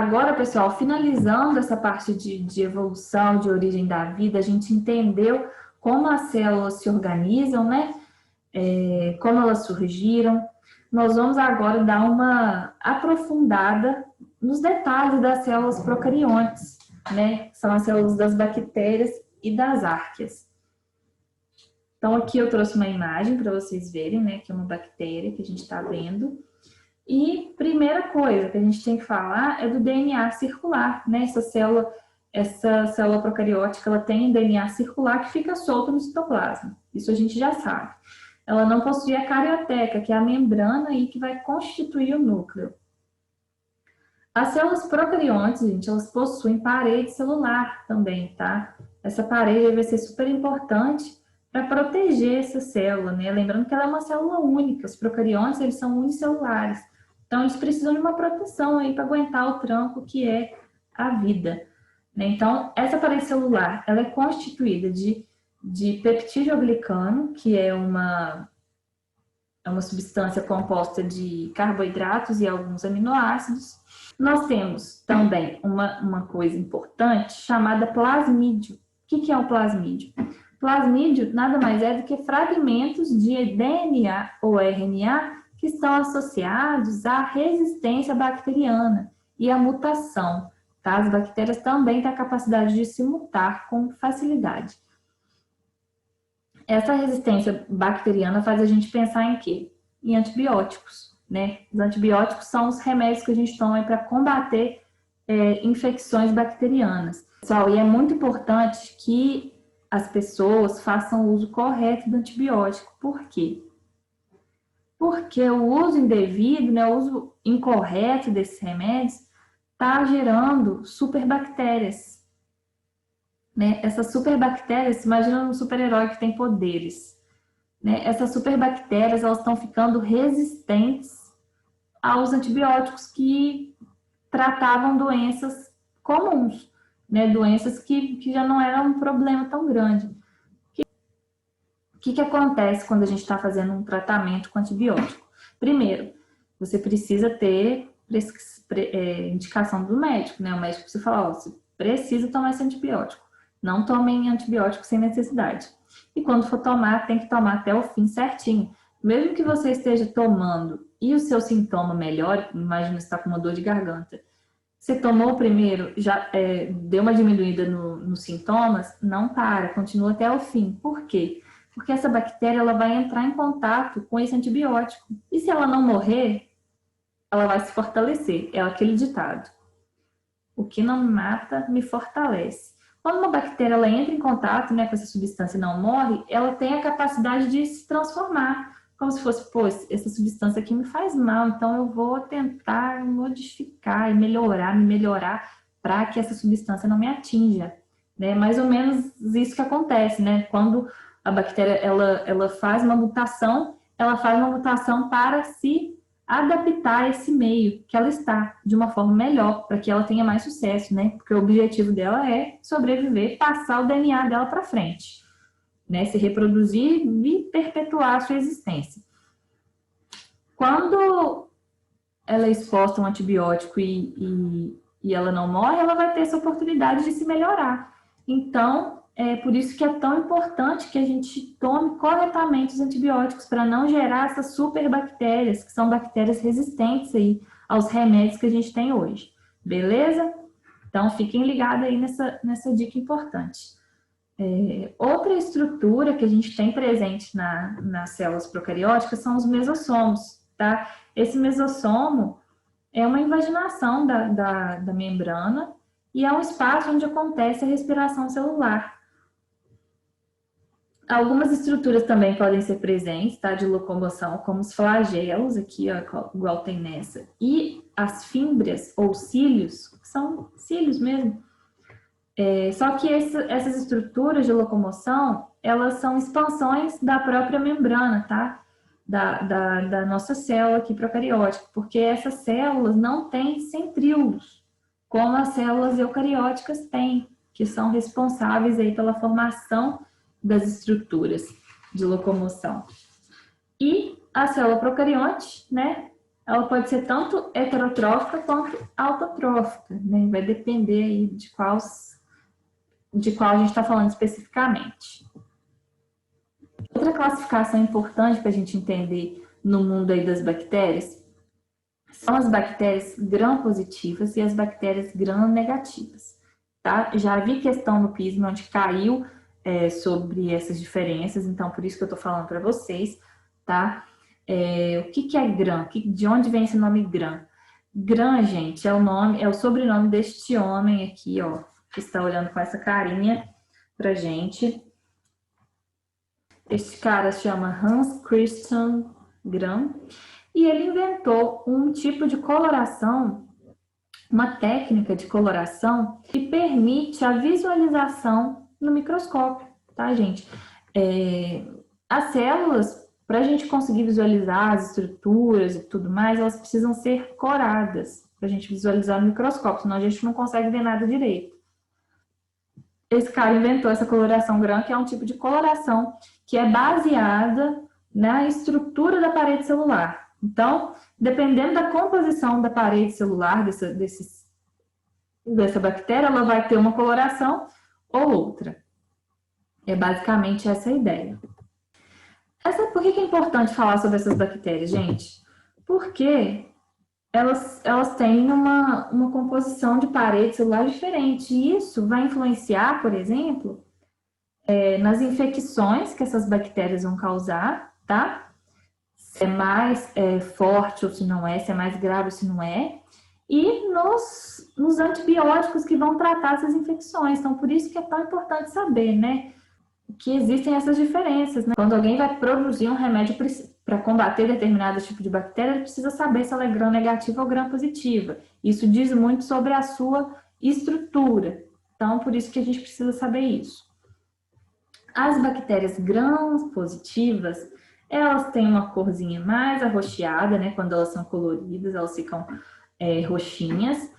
Agora, pessoal, finalizando essa parte de evolução, de origem da vida, a gente entendeu como as células se organizam, né? Como elas surgiram. Nós vamos agora dar uma aprofundada nos detalhes das células procariontes, né? São as células das bactérias e das arqueias. Então, aqui eu trouxe uma imagem para vocês verem, né? Que é uma bactéria que a gente está vendo. E primeira coisa que a gente tem que falar é do DNA circular, né? Essa célula procariótica, ela tem um DNA circular que fica solto no citoplasma. Isso a gente já sabe. Ela não possui a carioteca, que é a membrana aí que vai constituir o núcleo. As células procariontes, gente, elas possuem parede celular também, tá? Essa parede vai ser super importante para proteger essa célula, né? Lembrando que ela é uma célula única, os procariontes, eles são unicelulares. Então, eles precisam de uma proteção aí para aguentar o tranco que é a vida, né? Então, essa parede celular, ela é constituída de peptidoglicano, que é uma substância composta de carboidratos e alguns aminoácidos. Nós temos também uma coisa importante chamada plasmídio. O que é o plasmídio? Plasmídio nada mais é do que fragmentos de DNA ou RNA que estão associados à resistência bacteriana e à mutação. Tá? As bactérias também têm a capacidade de se mutar com facilidade. Essa resistência bacteriana faz a gente pensar em quê? Em antibióticos, né? Os antibióticos são os remédios que a gente toma para combater infecções bacterianas. Pessoal, e é muito importante que as pessoas façam o uso correto do antibiótico. Por quê? Porque o uso indevido, né, o uso incorreto desses remédios está gerando superbactérias. Né? Essas superbactérias, imagina um super-herói que tem poderes. Né? Essas superbactérias, elas estão ficando resistentes aos antibióticos que tratavam doenças comuns, né? Doenças que já não eram um problema tão grande. O que acontece quando a gente está fazendo um tratamento com antibiótico? Primeiro, você precisa ter indicação do médico, né? O médico precisa falar, ó, você precisa tomar esse antibiótico. Não tomem antibiótico sem necessidade. E quando for tomar, tem que tomar até o fim certinho. Mesmo que você esteja tomando e o seu sintoma melhore, imagina você está com uma dor de garganta, você tomou o primeiro, já deu uma diminuída nos sintomas, não para, continua até o fim. Por quê? Porque essa bactéria ela vai entrar em contato com esse antibiótico. E se ela não morrer, ela vai se fortalecer. É aquele ditado. O que não me mata, me fortalece. Quando uma bactéria ela entra em contato, né, com essa substância e não morre, ela tem a capacidade de se transformar. Como se fosse, pô, essa substância aqui me faz mal, então eu vou tentar modificar e melhorar, me melhorar para que essa substância não me atinja. Né? Mais ou menos isso que acontece, né? Quando a bactéria ela faz uma mutação, ela faz uma mutação para se adaptar a esse meio que ela está de uma forma melhor, para que ela tenha mais sucesso, né? Porque o objetivo dela é sobreviver, passar o DNA dela para frente, né? Se reproduzir e perpetuar a sua existência. Quando ela é exposta a um antibiótico e ela não morre, ela vai ter essa oportunidade de se melhorar. Então, é por isso que é tão importante que a gente tome corretamente os antibióticos para não gerar essas superbactérias, que são bactérias resistentes aí aos remédios que a gente tem hoje. Beleza? Então, fiquem ligados aí nessa dica importante. Outra estrutura que a gente tem presente nas células procarióticas são os mesossomos, tá? Esse mesossomo é uma invaginação da membrana e é um espaço onde acontece a respiração celular. Algumas estruturas também podem ser presentes, tá? De locomoção, como os flagelos, aqui, ó, igual tem nessa, e as fímbrias ou cílios, que são cílios mesmo. Só que essas estruturas de locomoção, elas são expansões da própria membrana, tá? Da nossa célula aqui procariótica, porque essas células não têm centríolos, como as células eucarióticas têm, que são responsáveis aí pela formação das estruturas de locomoção. E a célula procarionte, né? ela pode ser tanto heterotrófica quanto autotrófica, né? Vai depender aí de qual a gente está falando especificamente. Outra classificação importante para a gente entender no mundo aí das bactérias são as bactérias gram-positivas e as bactérias gram-negativas, tá? Já vi questão no PISM onde caiu sobre essas diferenças, então por isso que eu estou falando para vocês, tá? O que é gram? De onde vem esse nome gram? Gram, gente, é o sobrenome deste homem aqui, ó, que está olhando com essa carinha pra gente. Este cara chama Hans Christian Gram e ele inventou um tipo de coloração, uma técnica de coloração que permite a visualização no microscópio, tá, gente? As células, para a gente conseguir visualizar as estruturas e tudo mais, elas precisam ser coradas para a gente visualizar no microscópio, senão a gente não consegue ver nada direito. Esse cara inventou essa coloração Gram, que é um tipo de coloração que é baseada na estrutura da parede celular. Então, dependendo da composição da parede celular dessa bactéria, ela vai ter uma coloração ou outra. É basicamente essa a ideia. Por que é importante falar sobre essas bactérias, gente? Porque elas têm uma composição de parede celular diferente. E isso vai influenciar, por exemplo, nas infecções que essas bactérias vão causar, tá? Se é mais forte ou se não é, se é mais grave ou se não é. E nos antibióticos que vão tratar essas infecções. Então, por isso que é tão importante saber, né? Que existem essas diferenças, né? Quando alguém vai produzir um remédio para combater determinado tipo de bactéria, ele precisa saber se ela é gram-negativa ou gram-positiva. Isso diz muito sobre a sua estrutura. Então, por isso que a gente precisa saber isso. As bactérias gram-positivas, elas têm uma corzinha mais arroxeada, né? Quando elas são coloridas, elas ficam roxinhas.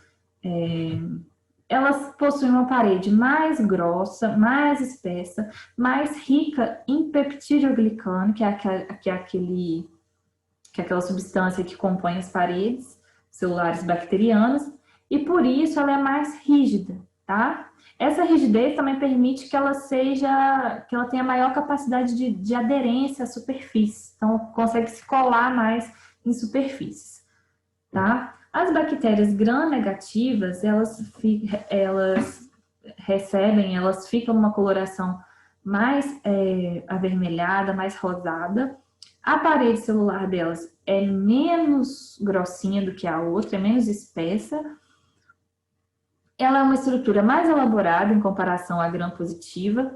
Elas possuem uma parede mais grossa, mais espessa, mais rica em peptidoglicano, que é aquela substância que compõe as paredes celulares bacterianas, e por isso ela é mais rígida, tá? Essa rigidez também permite que ela tenha maior capacidade de aderência à superfície, então consegue se colar mais em superfícies, tá? As bactérias gram-negativas, elas ficam numa coloração mais avermelhada, mais rosada. A parede celular delas é menos grossinha do que a outra, é menos espessa. Ela é uma estrutura mais elaborada em comparação à gram-positiva,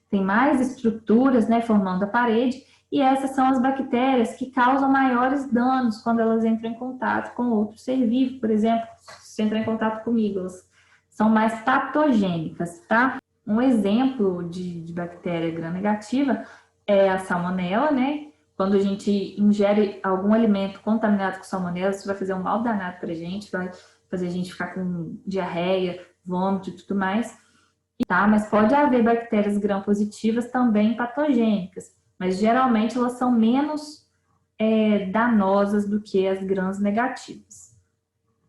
tem mais estruturas, né, formando a parede. E essas são as bactérias que causam maiores danos quando elas entram em contato com outro ser vivo, por exemplo, se entrar em contato comigo, elas são mais patogênicas, tá? Um exemplo de bactéria gram-negativa é a salmonela, né? Quando a gente ingere algum alimento contaminado com salmonela, isso vai fazer um mal danado pra gente, vai fazer a gente ficar com diarreia, vômito e tudo mais, tá? Mas pode haver bactérias gram-positivas também patogênicas, mas geralmente elas são menos danosas do que as grãs negativas.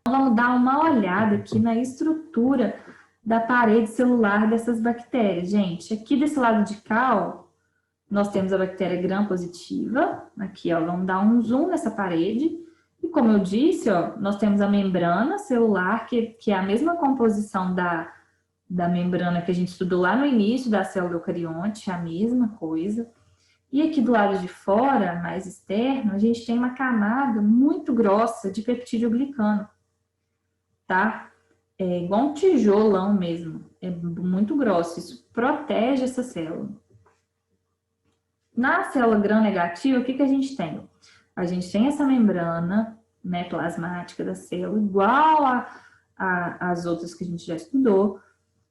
Então, vamos dar uma olhada aqui na estrutura da parede celular dessas bactérias. Gente, aqui desse lado de cá, ó, nós temos a bactéria gram-positiva. Aqui, ó, vamos dar um zoom nessa parede. E como eu disse, ó, nós temos a membrana celular, que é a mesma composição da membrana que a gente estudou lá no início da célula eucarionte, a mesma coisa. E aqui do lado de fora, mais externo, a gente tem uma camada muito grossa de peptidoglicano, tá? É igual um tijolão mesmo, é muito grosso, isso protege essa célula. Na célula gram-negativa, o que a gente tem? A gente tem essa membrana, né, plasmática da célula, igual às outras que a gente já estudou,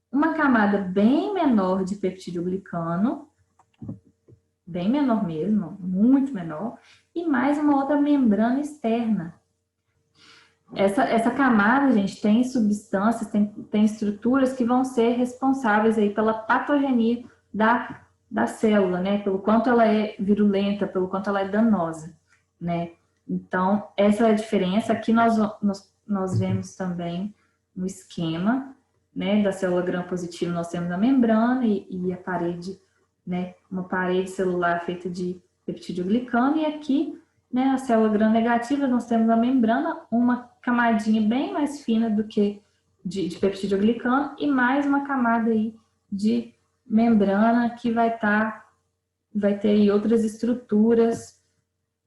uma camada bem menor de peptidoglicano, bem menor mesmo, muito menor, e mais uma outra membrana externa. Essa camada, gente, tem substâncias, tem estruturas que vão ser responsáveis aí pela patogenia da célula, né? Pelo quanto ela é virulenta, pelo quanto ela é danosa, né? Então, essa é a diferença. Aqui nós vemos também no esquema, né, da célula gram-positiva, nós temos a membrana e a parede, né, uma parede celular feita de peptidoglicano, e aqui, né, a célula gram-negativa, nós temos a membrana, uma camadinha bem mais fina do que de peptidoglicano e mais uma camada aí de membrana que vai ter aí outras estruturas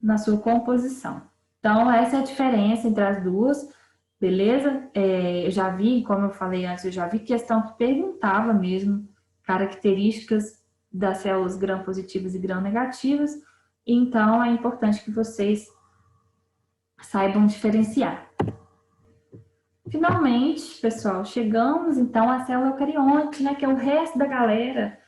na sua composição. Então, essa é a diferença entre as duas, beleza? Eu já vi, como eu falei antes, eu já vi questão que perguntava mesmo características das células gram-positivas e gram-negativas, então é importante que vocês saibam diferenciar. Finalmente, pessoal, chegamos então à célula eucarionte, né, que é o resto da galera.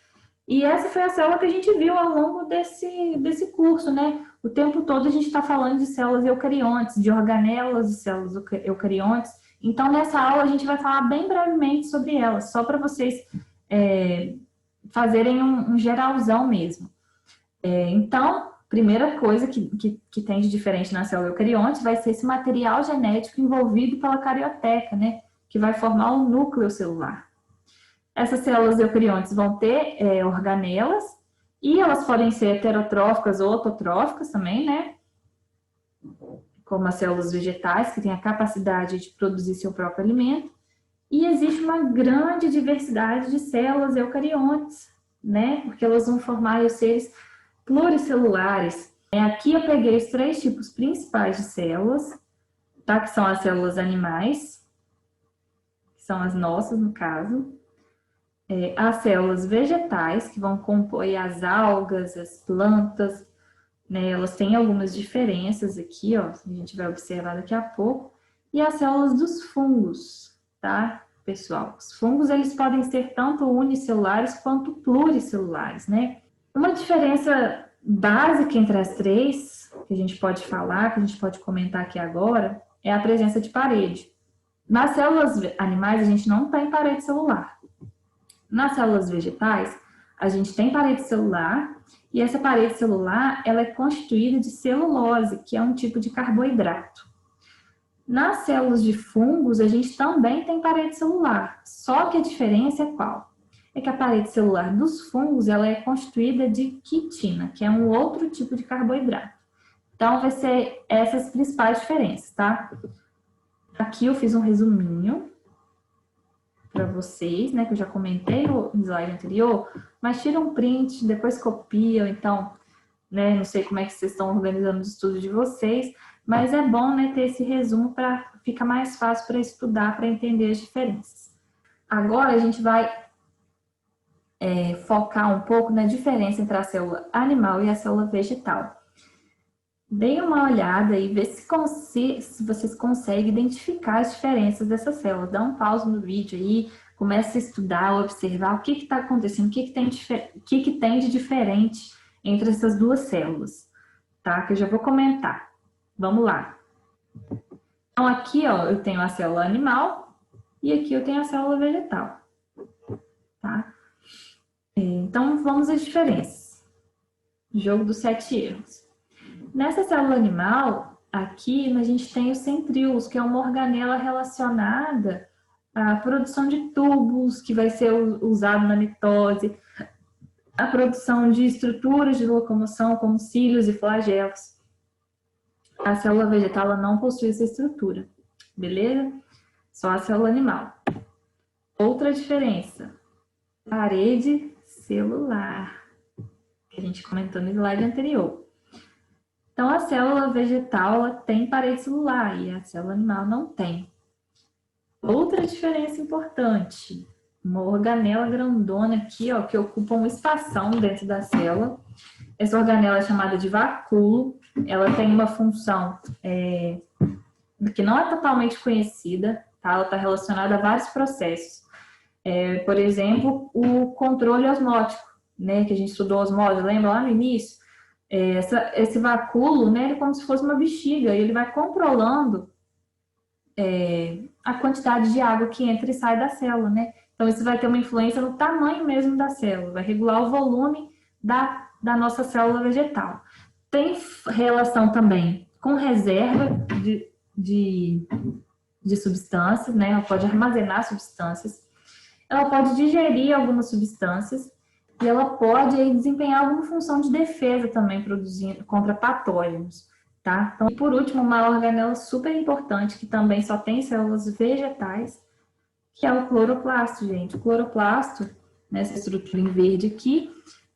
E essa foi a célula que a gente viu ao longo desse curso, né? O tempo todo a gente está falando de células eucariontes, de organelas de células eucariontes. Então, nessa aula a gente vai falar bem brevemente sobre elas, só para vocês fazerem um geralzão mesmo. Então, primeira coisa que tem de diferente na célula eucarionte vai ser esse material genético envolvido pela carioteca, né? Que vai formar o núcleo celular. Essas células eucariontes vão ter organelas e elas podem ser heterotróficas ou autotróficas também, né? Como as células vegetais, que têm a capacidade de produzir seu próprio alimento. E existe uma grande diversidade de células eucariontes, né? Porque elas vão formar os seres pluricelulares. Aqui eu peguei os 3 tipos principais de células, tá? Que são as células animais, que são as nossas, no caso. As células vegetais, que vão compor as algas, as plantas, né? Elas têm algumas diferenças aqui, ó, a gente vai observar daqui a pouco. E as células dos fungos, tá, pessoal? Os fungos, eles podem ser tanto unicelulares quanto pluricelulares, né? Uma diferença básica entre as 3, que a gente pode falar, que a gente pode comentar aqui agora, é a presença de parede. Nas células animais, a gente não tem parede celular. Nas células vegetais, a gente tem parede celular, e essa parede celular, ela é constituída de celulose, que é um tipo de carboidrato. Nas células de fungos, a gente também tem parede celular, só que a diferença é qual? É que a parede celular dos fungos, ela é constituída de quitina, que é um outro tipo de carboidrato. Então, vai ser essas principais diferenças, tá? Aqui eu fiz um resuminho para vocês, né, que eu já comentei no slide anterior, mas tira um print, depois copia, então, né, não sei como é que vocês estão organizando os estudos de vocês, mas é bom, né, ter esse resumo para ficar mais fácil para estudar, para entender as diferenças. Agora a gente vai focar um pouco na diferença entre a célula animal e a célula vegetal. Deem uma olhada e vê se vocês conseguem identificar as diferenças dessas células. Dá um pause no vídeo aí, começa a estudar, observar o que está acontecendo, o que tem de diferente entre essas duas células, tá? Que eu já vou comentar. Vamos lá. Então, aqui, ó, eu tenho a célula animal e aqui eu tenho a célula vegetal, tá? Então, vamos às diferenças. Jogo dos 7 erros. Nessa célula animal, aqui a gente tem os centríolos, que é uma organela relacionada à produção de tubos, que vai ser usado na mitose, a produção de estruturas de locomoção, como cílios e flagelos. A célula vegetal ela não possui essa estrutura, beleza? Só a célula animal. Outra diferença, parede celular, que a gente comentou no slide anterior. Então, a célula vegetal ela tem parede celular e a célula animal não tem. Outra diferença importante, uma organela grandona aqui, ó, que ocupa um espação dentro da célula. Essa organela é chamada de vacúolo. Ela tem uma função que não é totalmente conhecida, tá? Ela está relacionada a vários processos. Por exemplo, o controle osmótico, né? Que a gente estudou osmose, lembra lá no início? Esse vacúolo, né, ele é como se fosse uma bexiga, e ele vai controlando a quantidade de água que entra e sai da célula, né? Então, isso vai ter uma influência no tamanho mesmo da célula, vai regular o volume da nossa célula vegetal. Tem relação também com reserva de substâncias, né? Ela pode armazenar substâncias, ela pode digerir algumas substâncias e ela pode aí, desempenhar alguma função de defesa também, produzindo contra patógenos, tá? Então, e por último, uma organela super importante que também só tem células vegetais, que é o cloroplasto, gente. O cloroplasto, nessa estrutura em verde aqui,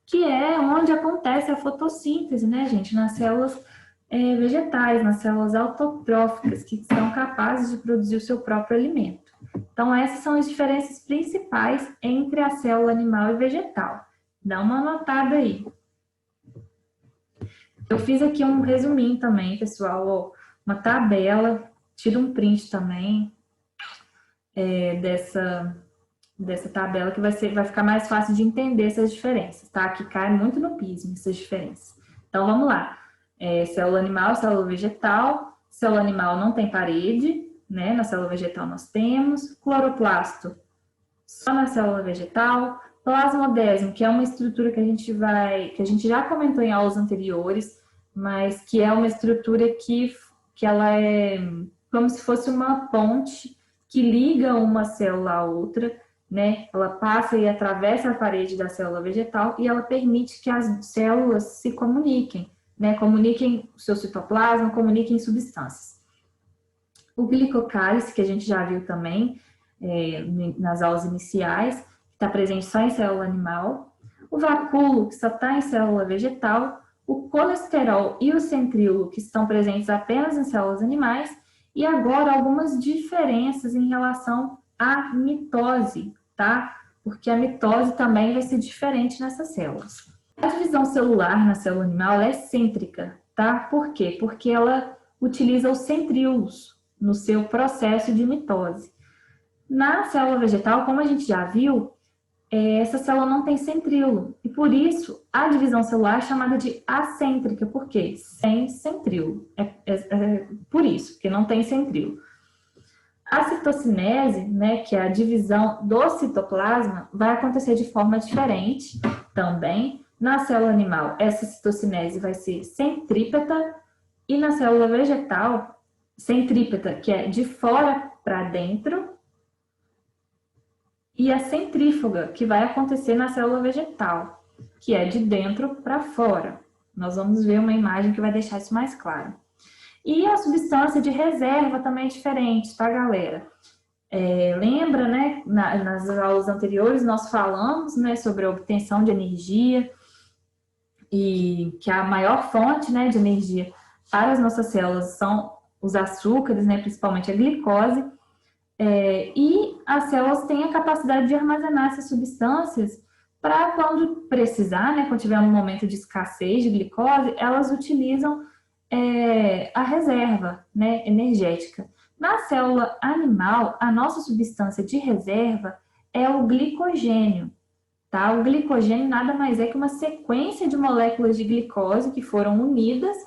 que é onde acontece a fotossíntese, né, gente? Nas células vegetais, nas células autotróficas, que são capazes de produzir o seu próprio alimento. Então, essas são as diferenças principais entre a célula animal e vegetal. Dá uma anotada aí. Eu fiz aqui um resuminho também, pessoal, ó, uma tabela, tira um print também dessa tabela, que vai ficar mais fácil de entender essas diferenças, tá? Que cai muito no pismo, essas diferenças. Então, vamos lá. Célula animal, célula vegetal. Célula animal não tem parede, né? Na célula vegetal nós temos. Cloroplasto, só na célula vegetal. Plasmodésimo, que é uma estrutura que a gente já comentou em aulas anteriores, mas que é uma estrutura que ela é como se fosse uma ponte que liga uma célula à outra, né? Ela passa e atravessa a parede da célula vegetal e ela permite que as células se comuniquem, né? Comuniquem o seu citoplasma, comuniquem substâncias. O glicocálice, que a gente já viu também nas aulas iniciais, está presente só em célula animal. O vacúolo, que só está em célula vegetal. O colesterol e o centríolo, que estão presentes apenas em células animais. E agora algumas diferenças em relação à mitose, tá? Porque a mitose também vai ser diferente nessas células. A divisão celular na célula animal é cêntrica, tá? Por quê? Porque ela utiliza os centríolos no seu processo de mitose. Na célula vegetal, como a gente já viu, essa célula não tem centríolo. E por isso, a divisão celular é chamada de acêntrica. Por quê? Sem centríolo. Por isso, porque não tem centríolo. A citocinese, né, que é a divisão do citoplasma, vai acontecer de forma diferente também. Na célula animal, essa citocinese vai ser centrípeta. E na célula vegetal, centrípeta, que é de fora para dentro. E a centrífuga, que vai acontecer na célula vegetal, que é de dentro para fora. Nós vamos ver uma imagem que vai deixar isso mais claro. E a substância de reserva também é diferente, tá, galera? Lembra, né, nas aulas anteriores nós falamos, né, sobre a obtenção de energia e que a maior fonte, né, de energia para as nossas células são os açúcares, né, principalmente a glicose. E as células têm a capacidade de armazenar essas substâncias para quando precisar, né, quando tiver um momento de escassez de glicose, elas utilizam a reserva, né, energética. Na célula animal, a nossa substância de reserva é o glicogênio, tá? O glicogênio nada mais é que uma sequência de moléculas de glicose que foram unidas.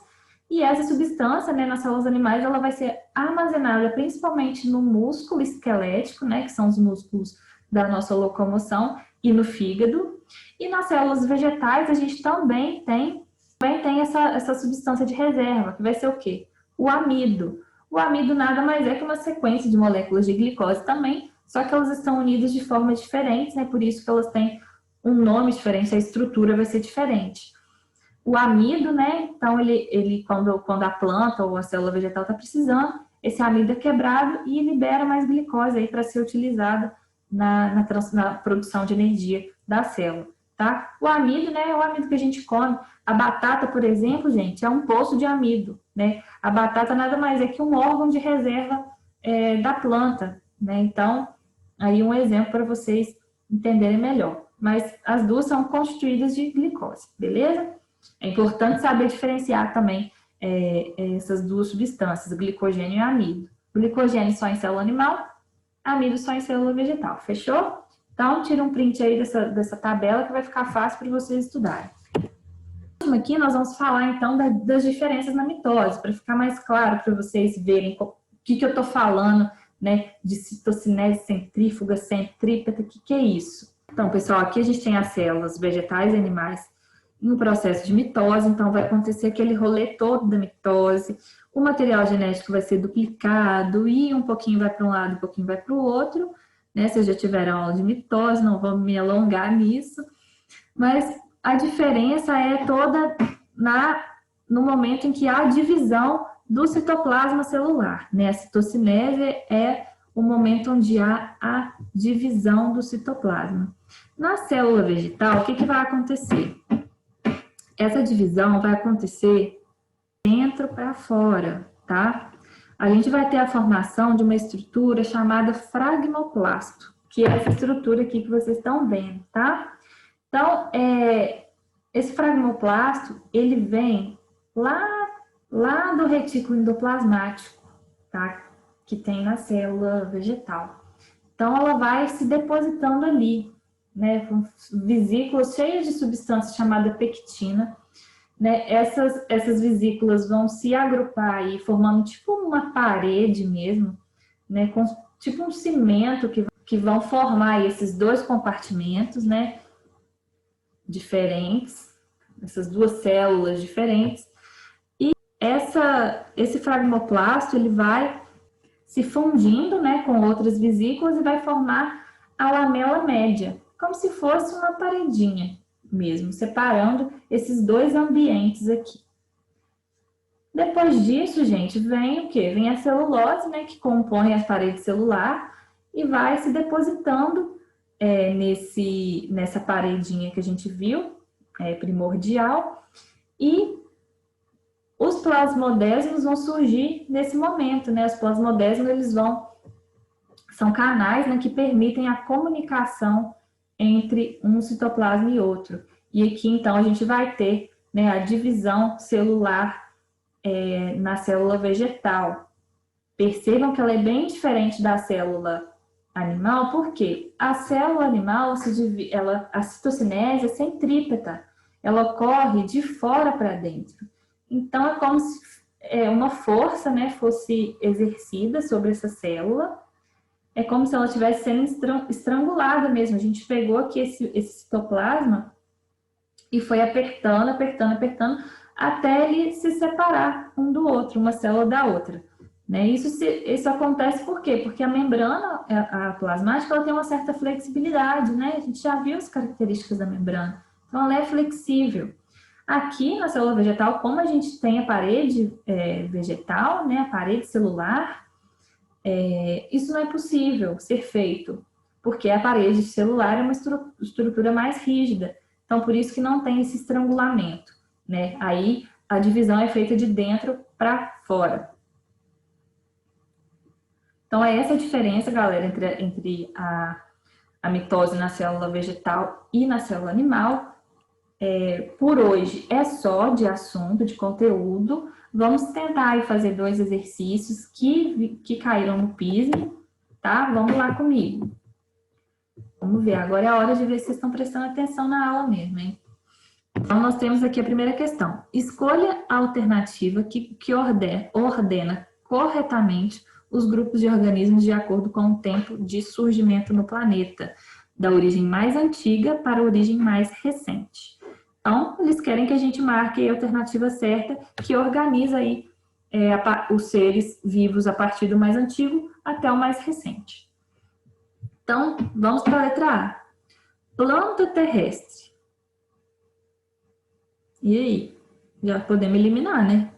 E essa substância, né, nas células animais, ela vai ser armazenada principalmente no músculo esquelético, né, que são os músculos da nossa locomoção, e no fígado. E nas células vegetais, a gente também tem essa substância de reserva, que vai ser o quê? O amido. O amido nada mais é que uma sequência de moléculas de glicose também, só que elas estão unidas de forma diferente, né, por isso que elas têm um nome diferente, a estrutura vai ser diferente. O amido, né? Então, ele quando a planta ou a célula vegetal está precisando, esse amido é quebrado e libera mais glicose aí para ser utilizada na produção de energia da célula, tá? O amido, né? É o amido que a gente come. A batata, por exemplo, gente, é um poço de amido, né? A batata nada mais é que um órgão de reserva da planta, né? Então, aí um exemplo para vocês entenderem melhor. Mas as duas são constituídas de glicose, beleza? É importante saber diferenciar também essas duas substâncias, glicogênio e amido. Glicogênio só em célula animal, amido só em célula vegetal, fechou? Então, tira um print aí dessa tabela que vai ficar fácil para vocês estudarem. Aqui nós vamos falar então das diferenças na mitose, para ficar mais claro para vocês verem o que eu estou falando, né, de citocinese, centrífuga, centrípeta, o que é isso? Então, pessoal, aqui a gente tem as células vegetais e animais em um processo de mitose, então vai acontecer aquele rolê todo da mitose, o material genético vai ser duplicado e um pouquinho vai para um lado, um pouquinho vai para o outro, né? Vocês já tiveram aula de mitose, não vou me alongar nisso, mas a diferença é toda no momento em que há a divisão do citoplasma celular, né? A citocinese é o momento onde há a divisão do citoplasma. Na célula vegetal, o que vai acontecer? Essa divisão vai acontecer dentro para fora, tá? A gente vai ter a formação de uma estrutura chamada fragmoplasto, que é essa estrutura aqui que vocês estão vendo, tá? Então, esse fragmoplasto, ele vem lá do retículo endoplasmático, tá? Que tem na célula vegetal. Então, ela vai se depositando ali, né? Com vesículas cheias de substância chamada pectina, né? Essas vesículas vão se agrupar aí, formando tipo uma parede mesmo, né? Com tipo um cimento que vão formar esses dois compartimentos, né? Diferentes, essas duas células diferentes. E esse fragmoplasto, ele vai se fundindo, né, com outras vesículas e vai formar a lamela média, como se fosse uma paredinha mesmo, separando esses dois ambientes aqui. Depois disso, gente, vem o quê? Vem a celulose, né, que compõe a parede celular e vai se depositando nessa paredinha que a gente viu, primordial, e os plasmodésmos vão surgir nesse momento, né? Os plasmodésmos, eles são canais, né, que permitem a comunicação entre um citoplasma e outro. E aqui, então, a gente vai ter, né, a divisão celular na célula vegetal. Percebam que ela é bem diferente da célula animal, porque a célula animal, a citocinese é centrípeta, ela ocorre de fora para dentro. Então, é como se uma força, né, fosse exercida sobre essa célula, é como se ela estivesse sendo estrangulada mesmo. A gente pegou aqui esse citoplasma e foi apertando, apertando, apertando, até ele se separar um do outro, uma célula da outra. Né? Isso acontece por quê? Porque a membrana, a plasmática, ela tem uma certa flexibilidade, né? A gente já viu as características da membrana. Então, ela é flexível. Aqui na célula vegetal, como a gente tem a parede vegetal, né, a parede celular, isso não é possível ser feito, porque a parede celular é uma estrutura mais rígida. Então, por isso que não tem esse estrangulamento, né? Aí, a divisão é feita de dentro para fora. Então, é essa a diferença, galera, entre a mitose na célula vegetal e na célula animal. Por hoje é só de assunto, de conteúdo. Vamos tentar aí fazer 2 exercícios que caíram no PISM, tá? Vamos lá comigo. Vamos ver, agora é a hora de ver se vocês estão prestando atenção na aula mesmo, hein? Então, nós temos aqui a primeira questão. Escolha a alternativa que ordena corretamente os grupos de organismos de acordo com o tempo de surgimento no planeta, da origem mais antiga para a origem mais recente. Então, eles querem que a gente marque a alternativa certa, que organiza aí os seres vivos a partir do mais antigo até o mais recente. Então, vamos para a letra A. Planta terrestre. E aí? Já podemos eliminar, né?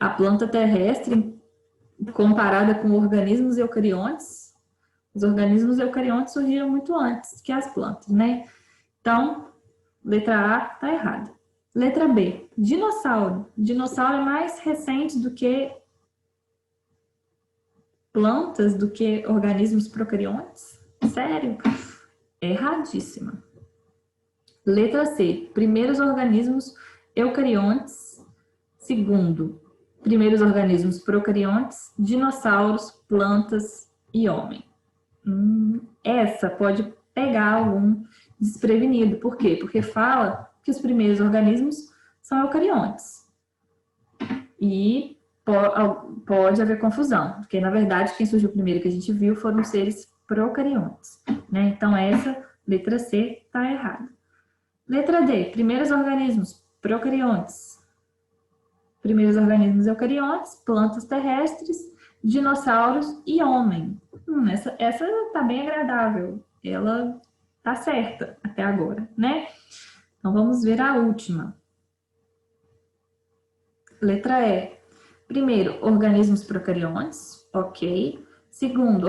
A planta terrestre, comparada com organismos eucariontes, os organismos eucariontes surgiram muito antes que as plantas, né? Então, letra A está errada. Letra B, dinossauro. Dinossauro é mais recente do que plantas, do que organismos procariontes? Sério? Erradíssima. Letra C, primeiros organismos eucariontes. Segundo, primeiros organismos procariontes, dinossauros, plantas e homem. Essa pode pegar algum desprevenido. Por quê? Porque fala que os primeiros organismos são eucariontes. E pode haver confusão, porque na verdade quem surgiu primeiro que a gente viu foram seres procariontes, né? Então essa letra C está errada. Letra D, primeiros organismos procariontes. Primeiros organismos eucariontes, plantas terrestres, dinossauros e homem. Essa tá bem agradável. Ela tá certa até agora, né? Então vamos ver a última. Letra E. Primeiro, organismos procariontes, ok. Segundo,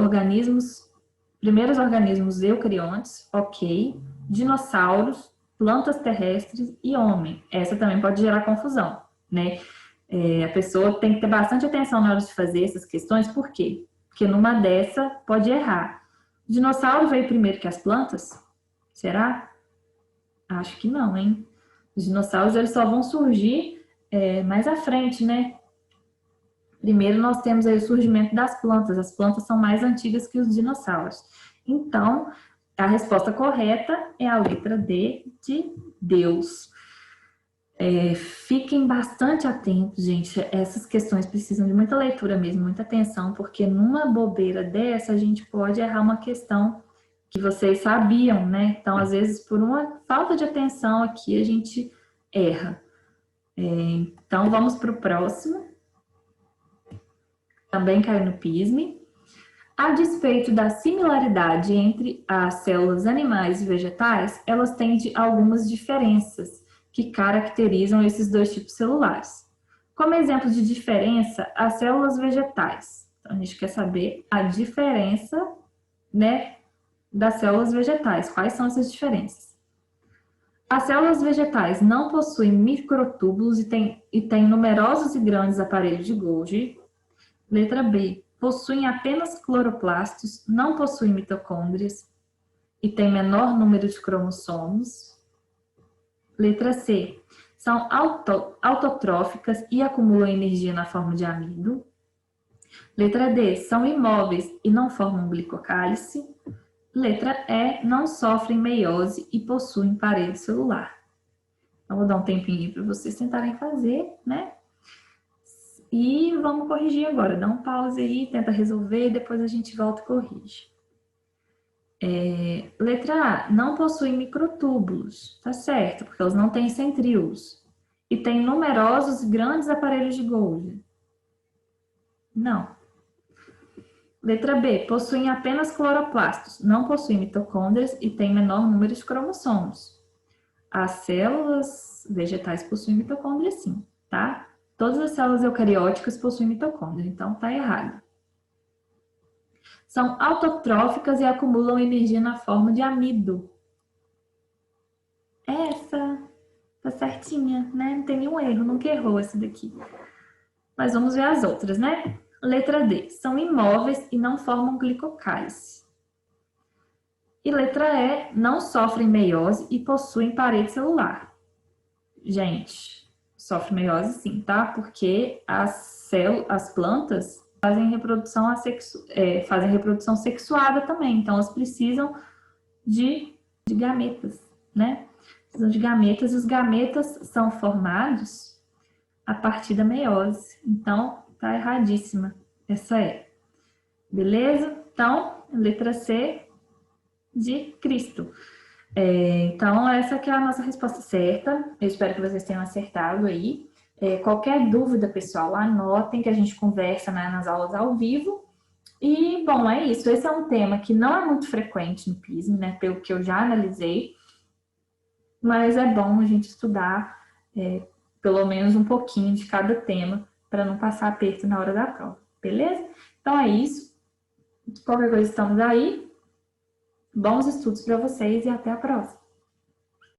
primeiros organismos eucariontes, ok. Dinossauros, plantas terrestres e homem. Essa também pode gerar confusão, né? A pessoa tem que ter bastante atenção na hora de fazer essas questões, por quê? Porque numa dessa pode errar. O dinossauro veio primeiro que as plantas? Será? Acho que não, hein? Os dinossauros eles só vão surgir mais à frente, né? Primeiro nós temos aí o surgimento das plantas. As plantas são mais antigas que os dinossauros. Então, a resposta correta é a letra D de Deus. Fiquem bastante atentos, gente. Essas questões precisam de muita leitura mesmo, muita atenção, porque numa bobeira dessa a gente pode errar uma questão que vocês sabiam, né? Então, às vezes, por uma falta de atenção aqui, a gente erra. Então, vamos para o próximo. Também caiu no PISME. A despeito da similaridade entre as células animais e vegetais, elas têm algumas diferenças que caracterizam esses dois tipos celulares. Como exemplo de diferença, as células vegetais. Então, a gente quer saber a diferença, né, das células vegetais. Quais são essas diferenças? As células vegetais não possuem microtúbulos e têm numerosos e grandes aparelhos de Golgi. Letra B. Possuem apenas cloroplastos, não possuem mitocôndrias e têm menor número de cromossomos. Letra C. São autotróficas e acumulam energia na forma de amido. Letra D. São imóveis e não formam glicocálice. Letra E. Não sofrem meiose e possuem parede celular. Então, vou dar um tempinho para vocês tentarem fazer, né? E vamos corrigir agora. Dá um pause aí, tenta resolver, depois a gente volta e corrige. Letra A, não possuem microtúbulos. Tá certo, porque elas não têm centríolos. E têm numerosos e grandes aparelhos de Golgi. Não. Letra B, possuem apenas cloroplastos. Não possuem mitocôndrias e têm menor número de cromossomos. As células vegetais possuem mitocôndrias sim, tá? Todas as células eucarióticas possuem mitocôndria, então tá errado. São autotróficas e acumulam energia na forma de amido. Essa tá certinha, né? Não tem nenhum erro, nunca errou essa daqui. Mas vamos ver as outras, né? Letra D. São imóveis e não formam glicocálice. E letra E. Não sofrem meiose e possuem parede celular. Gente, sofre meiose sim, tá? Porque as plantas fazem reprodução sexuada também. Então, elas precisam de gametas, né? Precisam de gametas e os gametas são formados a partir da meiose. Então, tá erradíssima. Essa é. Beleza? Então, letra C de Cristo. Então, essa que é a nossa resposta certa. Eu espero que vocês tenham acertado aí. Qualquer dúvida, pessoal, anotem que a gente conversa, né, nas aulas ao vivo. E, bom, é isso. Esse é um tema que não é muito frequente no PISME, né, pelo que eu já analisei. Mas é bom a gente estudar pelo menos um pouquinho de cada tema para não passar aperto na hora da prova. Beleza? Então, é isso. Qualquer coisa, estamos aí. Bons estudos para vocês e até a próxima.